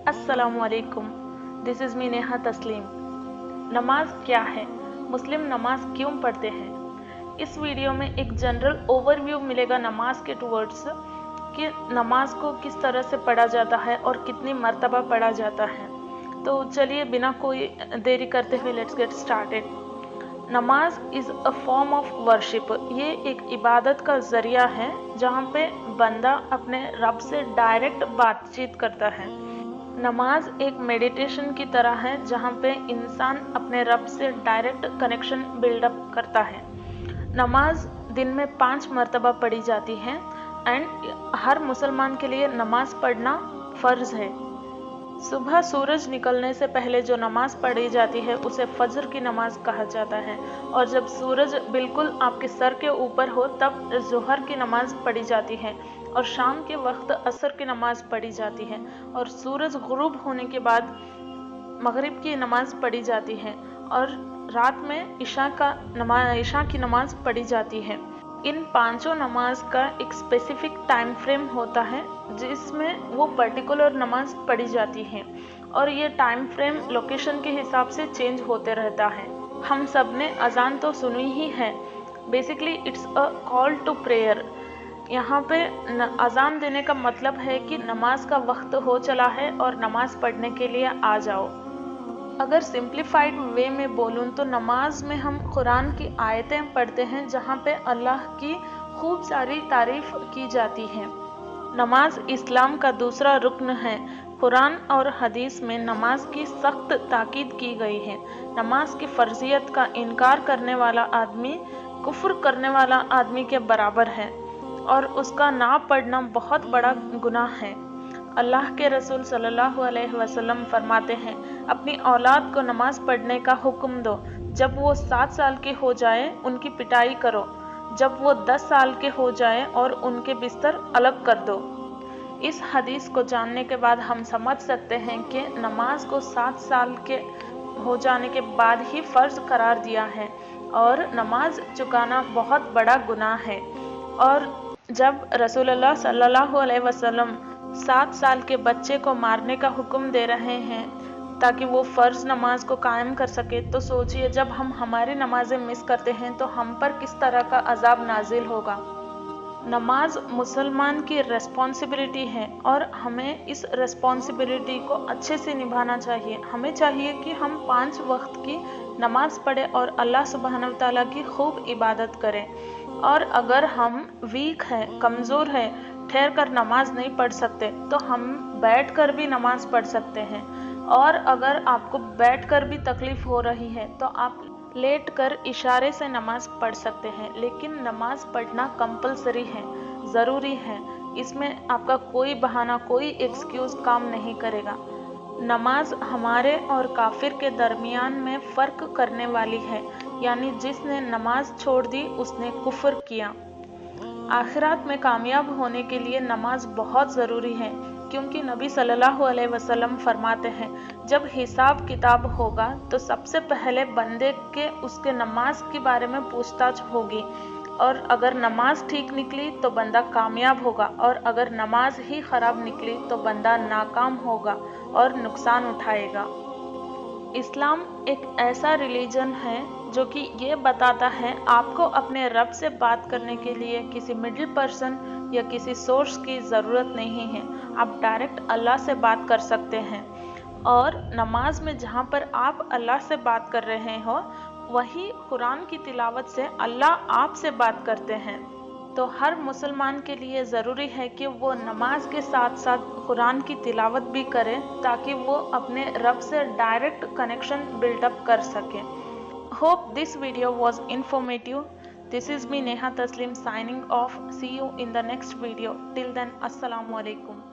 अस्सलामुअलैकुम, this is me Neha तस्लीम। नमाज क्या है? मुस्लिम नमाज क्यों पढ़ते हैं? इस वीडियो में एक जनरल ओवरव्यू मिलेगा नमाज के टूवर्ड्स कि नमाज को किस तरह से पढ़ा जाता है और कितनी मर्तबा पढ़ा जाता है। तो चलिए बिना कोई देरी करते हुए लेट्स गेट स्टार्टेड। नमाज is a form of worship. ये एक इबादत का ज़रिया है जहाँ पे बंदा अपने रब से डायरेक्ट बातचीत करता है। नमाज एक मेडिटेशन की तरह है जहाँ पे इंसान अपने रब से डायरेक्ट कनेक्शन बिल्डअप करता है। नमाज दिन में 5 मरतबा पढ़ी जाती है एंड हर मुसलमान के लिए नमाज पढ़ना फ़र्ज है। सुबह सूरज निकलने से पहले जो नमाज पढ़ी जाती है उसे फजर की नमाज कहा जाता है, और जब सूरज बिल्कुल आपके सर के ऊपर हो तब ज़ोहर की नमाज पढ़ी जाती है, और शाम के वक्त असर की नमाज पढ़ी जाती है, और सूरज गुरूब होने के बाद मगरिब की नमाज पढ़ी जाती है, और रात में इशा की नमाज पढ़ी जाती है। इन पांचों नमाज का एक स्पेसिफिक टाइम फ्रेम होता है जिसमें वो पर्टिकुलर नमाज पढ़ी जाती है, और ये टाइम फ्रेम लोकेशन के हिसाब से चेंज होते रहता है। हम सब ने अजान तो सुनी ही है। Basically it's a call to prayer. यहाँ पे अजान देने का मतलब है कि नमाज का वक्त हो चला है और नमाज पढ़ने के लिए आ जाओ। अगर सिंप्लीफाइड वे में बोलूँ तो नमाज में हम कुरान की आयतें पढ़ते हैं जहाँ पे अल्लाह की खूब सारी तारीफ की जाती है। नमाज इस्लाम का दूसरा रुकन है। कुरान और हदीस में नमाज की सख्त ताकीद की गई है। नमाज की फ़र्जियत का इनकार करने वाला आदमी कुफ्र करने वाला आदमी के बराबर है, और उसका ना पढ़ना बहुत बड़ा गुनाह है। अल्लाह के रसूल सल्लल्लाहु अलैहि वसल्लम फरमाते हैं, अपनी औलाद को नमाज पढ़ने का हुक्म दो। जब वो 7 साल के हो जाए उनकी पिटाई करो, जब वो 10 साल के हो जाए और उनके बिस्तर अलग कर दो। इस हदीस को जानने के बाद हम समझ सकते हैं कि नमाज को 7 साल के हो जाने के बाद ही फ़र्ज करार दिया है, और नमाज चुकाना बहुत बड़ा गुनाह है। और जब रसूलुल्लाह सल्लल्लाहु अलैहि वसल्लम 7 साल के बच्चे को मारने का हुक्म दे रहे हैं ताकि वो फ़र्ज नमाज को कायम कर सके, तो सोचिए जब हम हमारी नमाजें मिस करते हैं तो हम पर किस तरह का अजाब नाजिल होगा। नमाज मुसलमान की रेस्पॉन्सिबिलिटी है, और हमें इस रेस्पॉन्सिबिलिटी को अच्छे से निभाना चाहिए। हमें चाहिए कि हम 5 वक्त की नमाज पढ़ें और अल्लाह सुब्हानहू व तआला की खूब इबादत करें। और अगर हम वीक हैं, कमज़ोर हैं, ठहर कर नमाज नहीं पढ़ सकते तो हम बैठ कर भी नमाज पढ़ सकते हैं। और अगर आपको बैठ कर भी तकलीफ़ हो रही है तो आप लेट कर इशारे से नमाज पढ़ सकते हैं, लेकिन नमाज पढ़ना कंपलसरी है, ज़रूरी है। इसमें आपका कोई बहाना, कोई एक्सक्यूज़ काम नहीं करेगा। नमाज हमारे और काफिर के दरमियान में फ़र्क करने वाली है, यानी जिसने नमाज छोड़ दी उसने कुफ्र किया। आखिरात में कामयाब होने के लिए नमाज बहुत ज़रूरी है, क्योंकि नबी सल्लल्लाहु अलैहि वसल्लम फरमाते हैं, जब हिसाब किताब होगा तो सबसे पहले बंदे के उसके नमाज के बारे में पूछताछ होगी, और अगर नमाज ठीक निकली तो बंदा कामयाब होगा, और अगर नमाज ही ख़राब निकली तो बंदा नाकाम होगा और नुकसान उठाएगा। इस्लाम एक ऐसा रिलीजन है जो कि ये बताता है आपको अपने रब से बात करने के लिए किसी मिडिल पर्सन या किसी सोर्स की ज़रूरत नहीं है। आप डायरेक्ट अल्लाह से बात कर सकते हैं, और नमाज में जहाँ पर आप अल्लाह से बात कर रहे हो वही कुरान की तिलावत से अल्लाह आपसे बात करते हैं। तो हर मुसलमान के लिए ज़रूरी है कि वो नमाज के साथ साथ कुरान की तिलावत भी करे, ताकि वो अपने रब से डायरेक्ट कनेक्शन बिल्डअप कर सकें। Hope this video was informative. This is me Neha तस्लीम signing off. See you in the next video. Till then, assalamu alaikum.